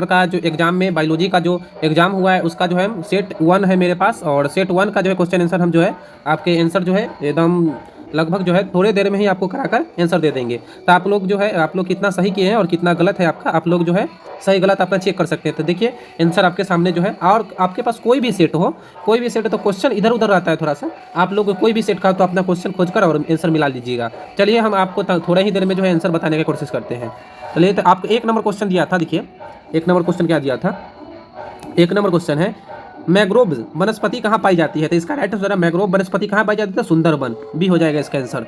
का जो एग्जाम में बायोलॉजी का जो एग्जाम हुआ है उसका जो है सेट 1 है मेरे पास, और सेट 1 का जो है क्वेश्चन आंसर हम जो है आपके आंसर जो है एकदम लगभग जो है थोड़े देर में ही आपको कराकर आंसर दे देंगे। तो आप लोग जो है आप लोग कितना सही किए हैं और कितना गलत है आपका, आप लोग जो है सही गलत अपना चेक कर सकते हैं। तो देखिए आंसर आपके सामने जो है, और आपके पास कोई भी सेट हो, कोई भी सेट है तो क्वेश्चन इधर उधर रहता है थोड़ा सा, आप लोग कोई भी सेट का तो अपना क्वेश्चन खोजकर और आंसर मिला लीजिएगा। चलिए हम आपको थोड़ा ही देर में जो है आंसर बताने की कोशिश करते हैं। चलिए, तो आपको 1 नंबर क्वेश्चन दिया था, देखिए 1 नंबर क्वेश्चन क्या दिया था। 1 नंबर क्वेश्चन है मैंग्रोव वनस्पति कहाँ पाई जाती है, तो इसका राइट आंसर है मैंग्रोव वनस्पति कहाँ पाई जाती है, सुंदरबन भी हो जाएगा इसका आंसर।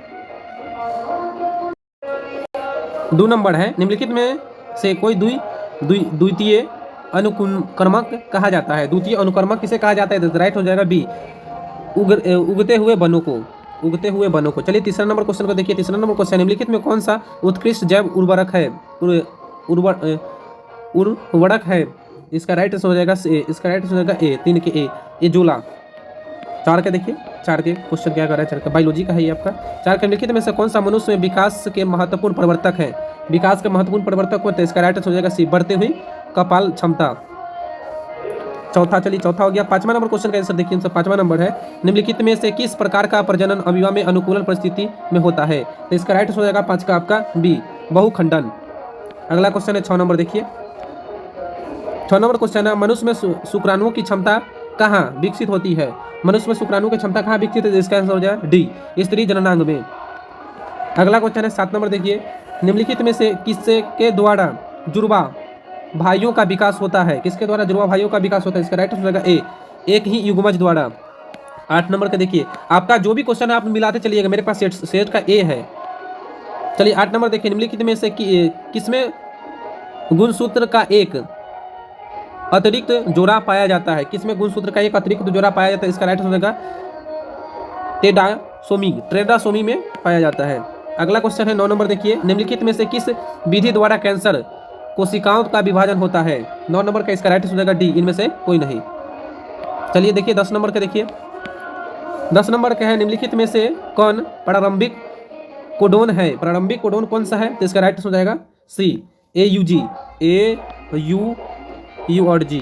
2 नंबर है निम्नलिखित में से कोई द्वितीय अनुकर्मक कहा जाता है। द्वितीय अनुकर्मक किसे कहा जाता है, तो राइट हो जाएगा बी, उगते हुए वनों को, उगते हुए वनों को। चलिए तीसरा नंबर क्वेश्चन को देखिए। तीसरा नंबर क्वेश्चन निम्नलिखित में कौन सा उत्कृष्ट जैव उर्वरक है, उर्वरक है, इसका राइट आंसर हो जाएगा इसका राइट आंसर हो जाएगा ए, 3 के ए, एजोला। 4 के देखिए, 4 के क्वेश्चन क्या कर रहा है, 4 का बायोलॉजी का है ये आपका। 4 के निम्नलिखित में से कौन सा मनुष्य में विकास के महत्वपूर्ण प्रवर्तक है, विकास के महत्वपूर्ण प्रवर्तक होते हैं, इसका राइट आंसर हो जाएगा सी, बढ़ते हुई कपाल क्षमता। चौथा, चलिए चौथा हो गया। 5वां नंबर क्वेश्चन का आंसर देखिए, 5वां नंबर है निम्नलिखित में से किस प्रकार का प्रजनन अमीबा में अनुकूलन परिस्थिति में होता है, तो इसका राइट आंसर हो जाएगा 5 का आपका बी, बहुखंडन। अगला क्वेश्चन है 6 नंबर देखिए। 6 नंबर क्वेश्चन है मनुष्य में शुक्राणुओं की क्षमता कहाँ विकसित होती है, मनुष्य में शुक्राणु की क्षमता कहाँ विकसित है, इसका आंसर हो जाएगा डी, स्त्री जननांग में। अगला क्वेश्चन है 7 नंबर देखिए। निम्नलिखित में से किससे के द्वारा जुड़वा भाइयों का विकास होता है, किसके द्वारा जुड़वा भाइयों का विकास होता है, इसका राइट आंसर हो जाएगा ए, एक ही युग्मज द्वारा। 8 नंबर का देखिए, आपका जो भी क्वेश्चन है आप मिलाते चलिएगा, मेरे पास सेट का ए है। चलिए 8 नंबर देखिए। निम्नलिखित में से किसमें गुणसूत्र का एक अतिरिक्त जोड़ा पाया जाता है, किसमें गुणसूत्र का एक अतिरिक्त जोड़ा पाया जाता है, इसका राइट आंसर हो जाएगा ट्रेडासोमी में पाया जाता है। अगला क्वेश्चन है 9 नंबर देखिए। निम्नलिखित में से किस विधि द्वारा कैंसर कोशिकाओं का विभाजन होता है, 9 नंबर का इसका राइट आंसर हो जाएगा डी, इनमें से कोई नहीं। चलिए देखिए 10 नंबर का देखिए। 10 नंबर का है निम्नलिखित में से कौन प्रारंभिक कोडोन है, प्रारंभिक कोडोन कौन सा है, तो इसका राइट आंसर हो जाएगा सी, AUG, AU और G।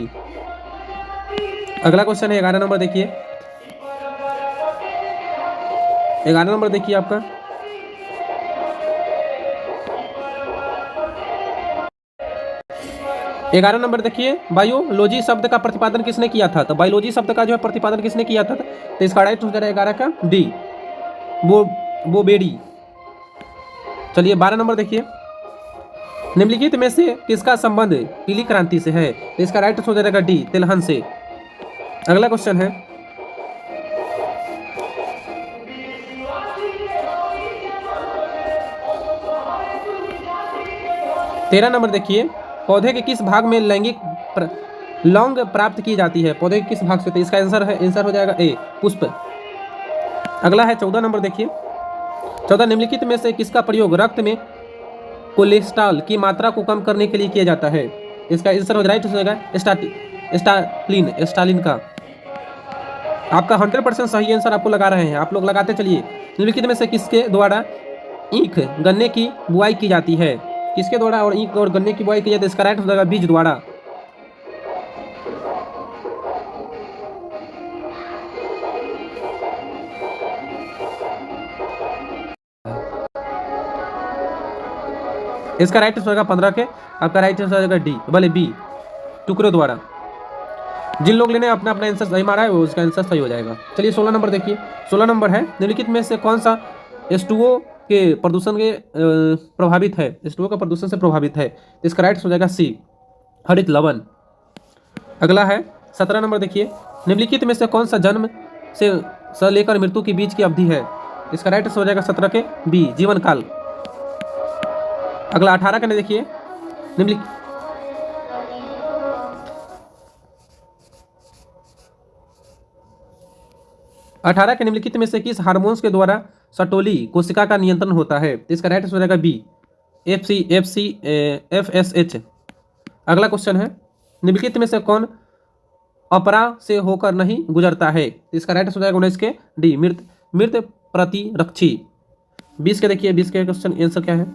अगला क्वेश्चन है 11 नंबर देखिए। 11 नंबर देखिए आपका। ग्यारह नंबर देखिए, बायोलॉजी शब्द का प्रतिपादन किसने किया था, तो बायोलॉजी शब्द का जो है प्रतिपादन किसने किया था, तो इसका राइट आंसर है 11 का डी, बोबेडी। चलिए 12 नंबर देखिए। निम्नलिखित में से किसका संबंध पीली क्रांति से है, तो इसका राइट आंसर हो जाएगा डी, तिलहन से। अगला क्वेश्चन है 13 नंबर देखिए। पौधे के किस भाग में लौंग प्राप्त की जाती है, पौधे के किस भाग से, तो इसका आंसर हो जाएगा ए, पुष्प। अगला है 14 नंबर देखिए। 14 निम्नलिखित में से किसका प्रयोग रक्त में कोलेस्ट्रॉल की मात्रा को कम करने के लिए किया जाता है, इसका आंसर हो जाएगा स्टालिन का। आपका 100% सही आंसर आपको लगा रहे हैं, आप लोग लगाते चलिए। निम्नलिखित में से किसके द्वारा ईख गन्ने की बुआई की जाती है, किसके द्वारा और ईख और गन्ने की बुआई की जाती है, इसका राइट हो जाएगा बीज द्वारा। इसका राइट आंसर होगा 15 के, आपका राइट आंसर हो जाएगा डी, भले बी, टुकड़ों द्वारा। जिन लोग लेने अपना अपना आंसर सही मारा है वो उसका आंसर सही हो जाएगा। चलिए 16 नंबर देखिए। 16 नंबर है निम्नलिखित में से कौन सा H2O के प्रदूषण के प्रभावित है, H2O का प्रदूषण से प्रभावित है, तो इसका राइट हो जाएगा सी, हरित लवण। अगला है 17 नंबर देखिए। निम्नलिखित में से कौन सा जन्म से लेकर मृत्यु के बीच की अवधि है, इसका राइट हो जाएगा 17 के बी, जीवन काल। अगला 18 का देखिए। निम्नलिखित 18 के निम्नलिखित में से किस हार्मोन्स के द्वारा सटोली कोशिका का नियंत्रण होता है, तो इसका राइट आंसर हो जाएगा बी, FSH। अगला क्वेश्चन है निम्नलिखित में से कौन अपरा से होकर नहीं गुजरता है, तो इसका राइट आंसर हो जाएगा 19 के डी, मृत प्रतिरक्षी। 20 के देखिए। 20 के क्वेश्चन आंसर क्या है।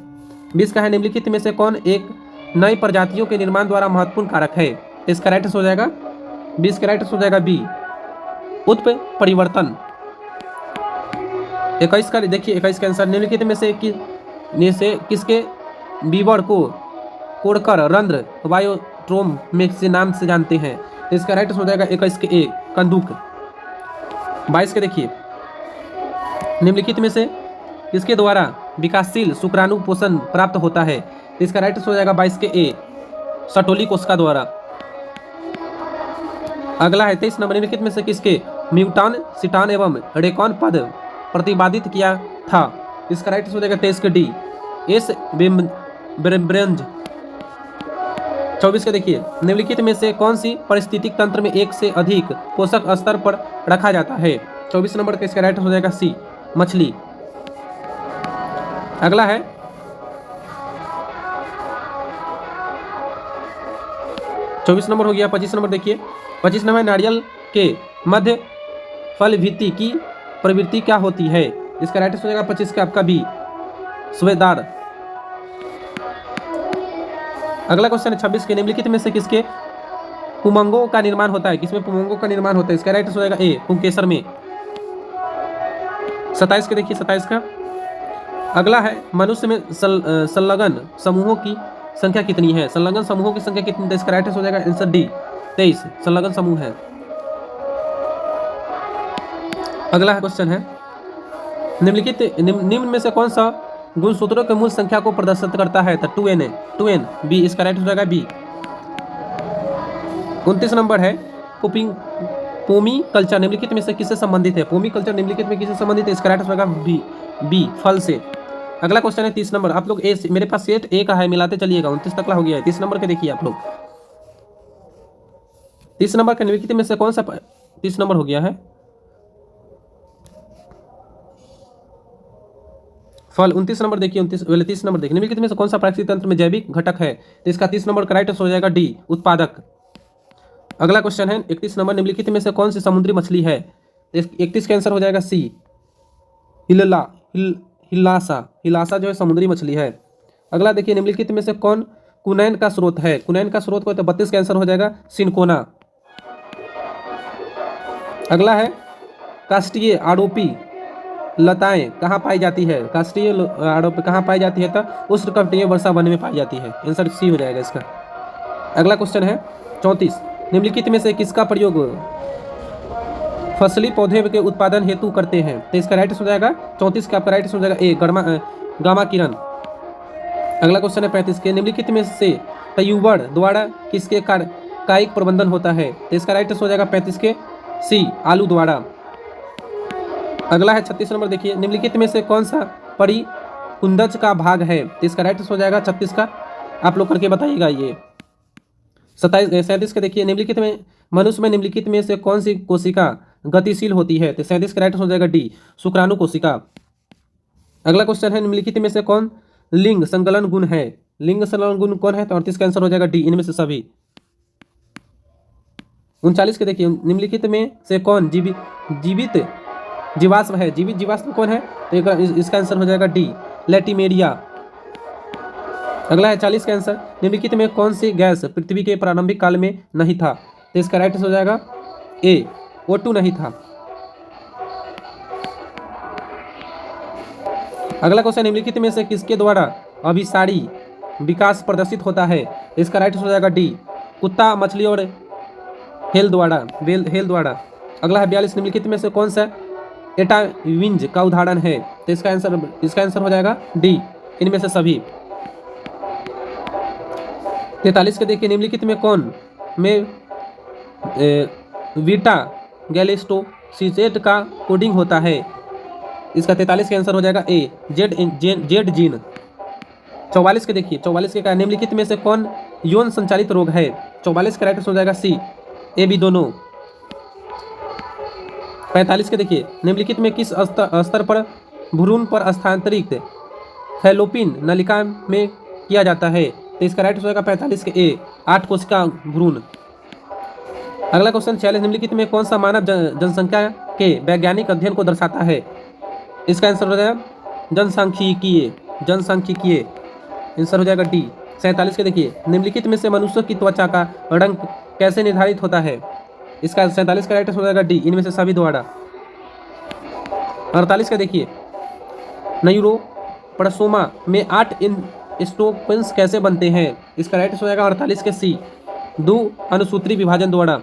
20 का है निम्नलिखित में से कौन एक नई प्रजातियों के निर्माण द्वारा महत्वपूर्ण कारक है। तो इसका राइट हो जाएगा 20 का राइट हो जाएगा बी, उत्परिवर्तन। 21 का देखिए, 21 का आंसर निम्नलिखित में से किसके बीवर को कोड़कर रंध्र बायोट्रोम में से नाम से जानते हैं। तो इसका राइट हो जाएगा 21 के ए, कंदूक। 22 के देखिए, निम्नलिखित में से किसके द्वारा विकासशील शुक्राणु पोषण प्राप्त होता है। तो इसका राइट हो जाएगा 22 के ए, सटोली कोशिका द्वारा। अगला है 23 नंबर, निम्नलिखित में से किसके म्यूटान, सिटान एवं रेकॉन पद प्रतिपादित किया था। इसका राइट हो जाएगा 23 के डी, एस ब्रेंज। 24 के देखिए, निम्नलिखित में से कौन सी पारिस्थितिक तंत्र में एक से अधिक पोषक स्तर पर रखा जाता है। 24 नंबर का इसका राइट हो जाएगा सी, मछली। अगला है 24 नंबर हो गया। 25 नंबर देखिए, 25 नंबर, नारियल के मध्य फल भित्ति की प्रवृत्ति क्या होती है। इसका राइट हो जाएगा 25 का आपका बी, सुबेदार। अगला क्वेश्चन है 26 के, निम्नलिखित में से किसके पुमंगों का निर्माण होता है। किसमें पुमंगों का निर्माण होता है। इसका राइट हो जाएगा ए, पुंकेसर में। 27 के देखिए, 27 का अगला है मनुष्य में संलग्न समूहों की संख्या कितनी है। संलग्न समूहों की संख्या कितनी है। इसका राइट हो जाएगा आंसर डी, 23 संलग्न समूह है। अगला क्वेश्चन है निम्नलिखित निम्न में से कौन सा गुणसूत्रों के मूल संख्या को प्रदर्शित करता है। तो 2n बी, इसका राइट हो जाएगा बी। 29 नंबर है पोमी कल्चर निम्नलिखित में से किससे संबंधित है। पोमी कल्चर निम्नलिखित में किससे संबंधित है। इसका राइट हो जाएगा बी, फल से। अगला क्वेश्चन है 30 नंबर, आप लोग ए, मेरे पास सेट ए का है, मिलाते चलिएगा। 29 तक हो गया है। 30 नंबर के देखिए आप लोग, 30 नंबर के निम्नलिखित में से कौन सा 30 नंबर हो गया है फल। 29 नंबर देखिए, 30 नंबर देखिए, निम्नलिखित में से कौन सा प्राकृतिक तंत्र में जैविक घटक है। तो इसका 30 नंबर का राइट हो जाएगा डी, उत्पादक। अगला क्वेश्चन है 31 नंबर, निम्नलिखित में से कौन सी समुद्री मछली है। 31 का आंसर हो जाएगा सी, हिलासा जो है समुद्री मछली है। अगला देखिए, निम्नलिखित में से कौन कुनैन का स्रोत है। कुनैन का स्रोत को तो 32 का आंसर हो जाएगा सिनकोना। अगला है काष्ठीय आरोपी लताएं कहाँ पाई जाती है। काष्ठीय आरोपी कहाँ पाई जाती है। तो उष्णकटिबंधीय वर्षा वन में पाई जाती है। आंसर सी हो जाएगा इसका। अगला क्वेश्चन है 34, निम्नलिखित में से किसका प्रयोग फसली पौधे के उत्पादन हेतु करते हैं। तो इसका राइट हो जाएगा 34 का आपका राइट हो जाएगा ए, गामा किरण। अगला क्वेश्चन है 35 के, निम्नलिखित में से ट्यूबर द्वारा किसके कायिक प्रबंधन होता है। तो इसका राइट हो जाएगा 35 के सी, आलू द्वारा। अगला है 36 नंबर देखिए, निम्नलिखित में से कौन सा परिकुंदज का भाग है। तो इसका राइट हो जाएगा 36 का, आप लोग करके बताइएगा। ये 37 का देखिए, निम्नलिखित में मनुष्य में निम्नलिखित में से कौन सी कोशिका गतिशील होती है। तो 37 का राइट हो जाएगा डी, शुक्राणु कोशिका। अगला क्वेश्चन है निम्नलिखित में से कौन लिंग संकलन गुण है। लिंग संकलन गुण कौन है। तो 38 का आंसर हो जाएगा डी, इनमें से सभी। 39 के देखिए, निम्नलिखित में से कौन जीवित जीवाश्म है। जीवित जीवाश्म कौन है। तो इसका आंसर हो जाएगा डी, लैटिमेरिया। अगला है 40 का आंसर, निम्नलिखित में कौन सी गैस पृथ्वी के प्रारंभिक काल में नहीं था। तो इसका राइट हो जाएगा ए, O2 नहीं था। अगला क्वेश्चन, निम्नलिखित में से किसके द्वारा अभिसारी विकास प्रदर्शित होता है। इसका राइट हो जाएगा डी, कुत्ता, मछली और हेल द्वारा। अगला है 42, निम्नलिखित में से कौन सा एटाविंज का उदाहरण है। तो इसका आंसर हो जाएगा डी, इनमें से सभी। 43 के देखिए, निम्नलिखित में कौन में वीटा गैलेस्टोसिजेट का कोडिंग होता है। इसका 43 का आंसर हो जाएगा ए, जेड जीन। 44 के देखिए, 44 के का निम्नलिखित में से कौन यौन संचालित रोग है। 44 का राइट हो जाएगा सी, ए बी दोनों। 45 के देखिए, निम्नलिखित में किस स्तर पर भ्रूण पर स्थानांतरित फैलोपिन नलिका में किया जाता है। तो इसका राइट हो जाएगा 45 के ए, 8 कोशिका भ्रूण। अगला क्वेश्चन 46, निम्नलिखित में कौन सा मानव जनसंख्या के वैज्ञानिक अध्ययन को दर्शाता है। इसका आंसर हो जाएगा जनसांख्यिकीय। आंसर हो जाएगा डी, 47 के देखिए, निम्नलिखित में से मनुष्य की त्वचा का रंग कैसे निर्धारित होता है? इसका 47 का राइट आंसर हो जाएगा डी, इनमें से सभी द्वारा। 48 का देखिए, न्यूरोप्लास्टोमा में 8 इंस्ट्रोपेंस कैसे बनते हैं? इसका राइट आंसर हो जाएगा 48 के सी, 2 अनुसूत्री विभाजन द्वारा।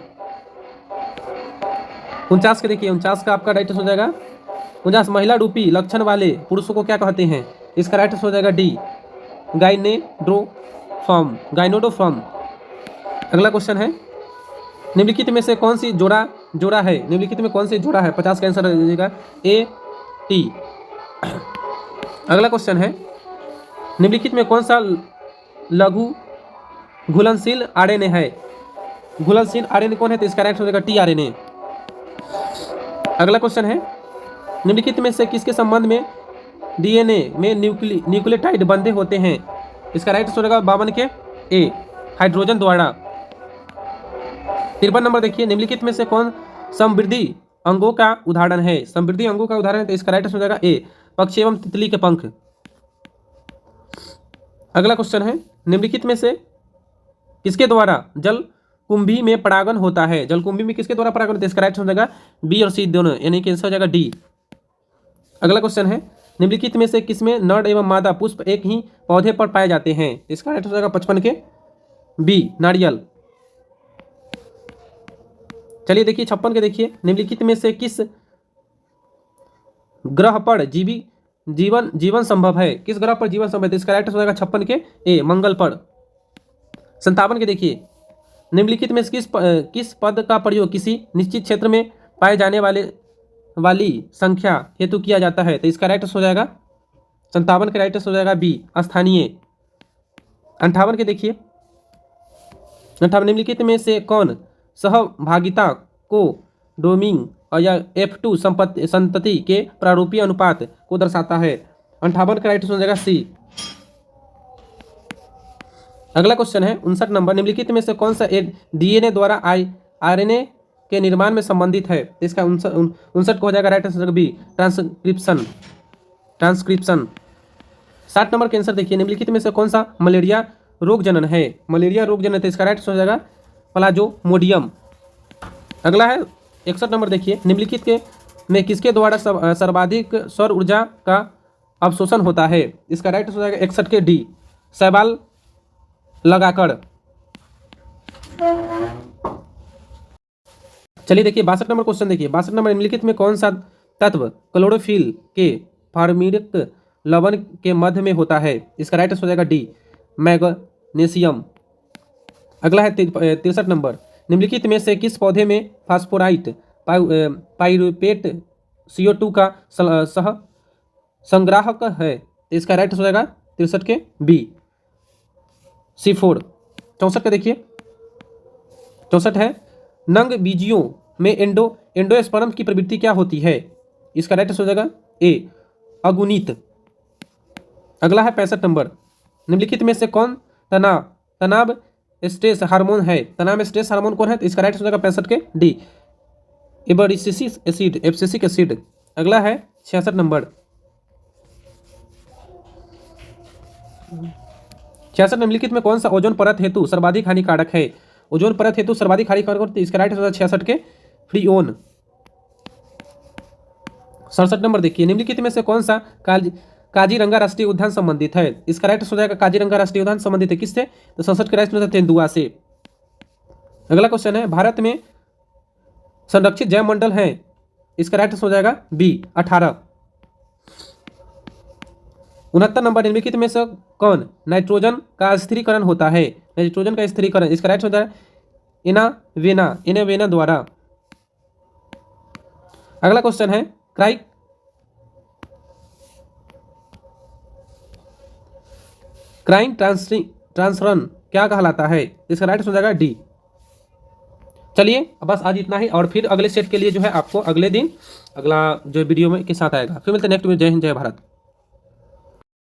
49 के देखिए, 49 का आपका राइट आंसर हो जाएगा 49, महिला रूपी लक्षण वाले पुरुषों को क्या कहते हैं? इसका राइट आंसर हो जाएगा डी, गाइनोडोफॉर्म। अगला क्वेश्चन है, निम्नलिखित में से कौन सी जोड़ा है? निम्नलिखित में कौन सी जोड़ा है? 50 का आंसर हो जाएगा ए टी। अगला क्वेश्चन है, निम्नलिखित में कौन सा लघु घुलनशील आरएनए है? घुलनशील आरएनए कौन है? तो इसका राइट हो जाएगा टी आरएनए। अगला क्वेश्चन है, निम्नलिखित में से किसके संबंध में डीएनए में न्यूक्लियोटाइड बंधे होते हैं? इसका राइट आंसर होगा 52 के ए, हाइड्रोजन द्वारा। 53 नंबर देखिए, निम्नलिखित में से कौन समृद्धि अंगों का उदाहरण है? समृद्धि अंगों का उदाहरण है, तो इसका राइट आंसर हो जाएगा ए, पक्षी एवं तितली के पंख। अगला क्वेश्चन है, निम्नलिखित में से किसके द्वारा जलकुंभी में परागण होता है? जलकुंभी में किसके द्वारा परागण होता है? इसका राइट आंसर हो जाएगा बी और सी दोनों, यानी कि आंसर हो जाएगा डी। अगला क्वेश्चन है, निम्नलिखित में से किसमें नर एवं मादा पुष्प एक ही पौधे पर पाए जाते हैं? इसका राइट हो जाएगा 55 के बी, नारियल। चलिए देखिए 56 के देखिए, निम्नलिखित में से किस ग्रह पर जीवन संभव है? किस ग्रह पर जीवन संभव है? तो इसका राइट हो जाएगा 56 के ए, मंगल पर। 57 के देखिए, निम्नलिखित में किस पद का प्रयोग किसी निश्चित क्षेत्र में पाए जाने वाली संख्या हेतु किया जाता है? तो इसका राइट हो जाएगा 57 के राइट हो जाएगा बी, स्थानीय। 58 के देखिए, 58 निम्नलिखित में से कौन सहभागिता को डोमिंग या F2 संतति के प्रारूपीय अनुपात को दर्शाता है? 58 का राइट हो जाएगा सी। अगला क्वेश्चन है 59 नंबर, निम्नलिखित में से कौन सा डीएनए द्वारा आरएनए के निर्माण में संबंधित है? इसका 59 को हो जाएगा right answer B, transcription. 60 number के आंसर देखिए, निम्नलिखित में से कौन सा मलेरिया रोग जनन है? मलेरिया रोग जनन, तो इसका राइट हो जाएगा प्लाज्मोडियम। अगला है 61 नंबर देखिए, निम्नलिखित के में किसके द्वारा सर्वाधिक सौर ऊर्जा का अवशोषण होता है? इसका राइट हो जाएगा 61 के डी, शैवाल लगाकर। चलिए देखिए 62 नंबर क्वेश्चन देखिए, 62 नंबर, निम्नलिखित में कौन सा तत्व क्लोरोफिल के फॉर्मिक लवण के मध्य में होता है? इसका राइट हो जाएगा डी, मैग्नीशियम। अगला है 63 नंबर, निम्नलिखित में से किस पौधे में फास्फोराइट पाइरुवेट CO2 का सह संग्राहक है? इसका राइट हो जाएगा 63 के बी, C4। 64 का देखिए, 64 है, नंग बीजियों में एंडोस्पर्म की प्रवृत्ति क्या होती है? इसका राइट हो जाएगा ए, अगुणित। अगला है 65 नंबर, निम्नलिखित में से कौन तनाव स्ट्रेस हार्मोन है? तनाव स्ट्रेस हार्मोन कौन है? तो इसका राइट हो जाएगा 65 के डी, एब्सिसिक एसिड। अगला है 66 नंबर, 66 निम्नलिखित में कौन सा ओजोन परत हेतु सर्वाधिक हानिकारक है? ओजोन परत हेतु सर्वाधिक हानिकारक, इसका राइट हो जाएगा 66 के फ्रीओन। 67 नंबर देखिए, निम्नलिखित में से कौन सा काजीरंगा राष्ट्रीय उद्यान संबंधित है? इसका राइट हो जाएगा काजीरंगा राष्ट्रीय उद्यान संबंधित है किससे? तो 67 के राइट हो जाता है तेंदुआ से। अगला क्वेश्चन है, भारत में संरक्षित जैव मंडल है? इसका राइट हो जाएगा बी, 18। 69 नंबर, निम्नलिखित में से कौन नाइट्रोजन का स्थिरीकरण होता है? नाइट्रोजन का स्थिरीकरण, इसका राइट हो जाएगा इनावेना द्वारा। अगला क्वेश्चन है, क्राइंग ट्रांसरन क्या कहलाता है? इसका राइट हो जाएगा डी। चलिए बस आज इतना ही, और फिर अगले सेट के लिए जो है आपको अगले दिन अगला जो वीडियो में के साथ आएगा। फिर मिलते हैं नेक्स्ट में। जय हिंद, जय भारत।